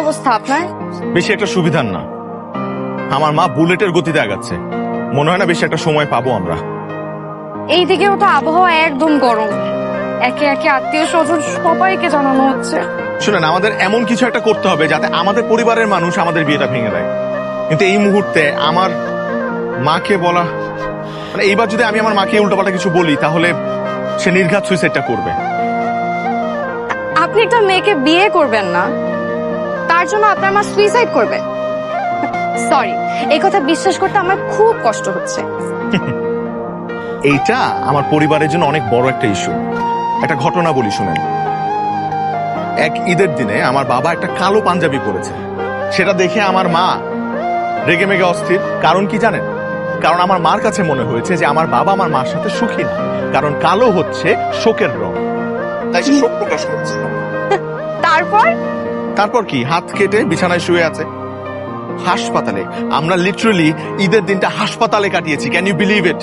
অবস্থা আপনার? বেশি একটা সুবিধার না। আমার মা বুলেটের গতিতে আগাচ্ছে। মনে হয় না বেশি একটা সময় পাবো আমরা। এইদিকেও তো আবহাওয়া একদম গরম, একে একে আত্মীয় স্বজন সবাইকে জানানো হচ্ছে। শুনেন, আমাদের এমন কিছু একটা করতে হবে যাতে আমাদের পরিবারের মানুষ আমাদের বিয়েটা ভেঙে দেয়। কিন্তু এই মুহূর্তে আমার মাকে বলা, মানে এইবার যদি আমি আমার মাকে উল্টোপাল্টা কিছু বলি তাহলে সে নির্ঘাত সুইসাইডটা করবে। আপনি একটা মেয়েকে বিয়ে করবেন না, তার জন্য আপনার মা সুইসাইড করবে? সরি, এই কথা বিশ্বাস করতে আমার খুব কষ্ট হচ্ছে। এইটা আমার পরিবারের জন্য অনেক বড় একটা ইস্যু। একটা ঘটনা বলি শুনেন। এক ঈদের দিনে আমার বাবা একটা কালো পাঞ্জাবি পরেছে। সেটা দেখে আমার মা রেগে মেগে অস্থির। কারণ কি জানেন? কারণ আমার মার কাছে মনে হয়েছে যে আমার বাবা আমার মার সাথে সুখী না, কারণ কালো হচ্ছে শোকের রং, তাই সে শোক প্রকাশ করছে। তারপর কি, হাত কেটে বিছানায় শুয়ে আছে হাসপাতালে। আমরা লিটারালি ঈদের দিনটা হাসপাতালে কাটিয়েছি। Can you believe it?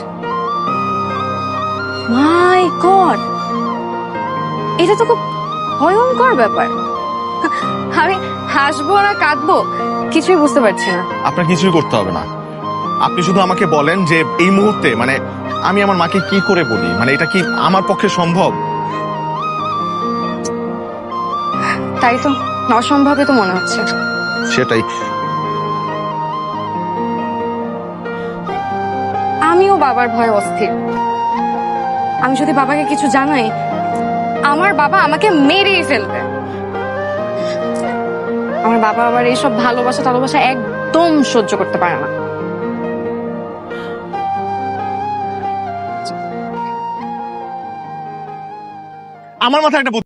My god, এটা তো খুব ভয়ঙ্কর ব্যাপার। আমি হাসবো না কাঁদবো কিছুই বুঝতে পারছি না। আপনার কিছুই করতে হবে না। আপনি শুধু আমাকে বলেন যে এই মুহূর্তে মানে আমি আমার মাকে কি করে বলি, মানে এটা কি আমার পক্ষে সম্ভব? তাই তো, অসম্ভবই তো মনে হচ্ছে। সেটাই। আমিও বাবার ভয়ে অস্থির। আমি যদি বাবাকে কিছু জানাই, আমার বাবা আমাকে মেরেই ফেলবে। আমার বাবা আবার এইসব ভালোবাসা একদম সহ্য করতে পারে না। আমার মাথায় একটা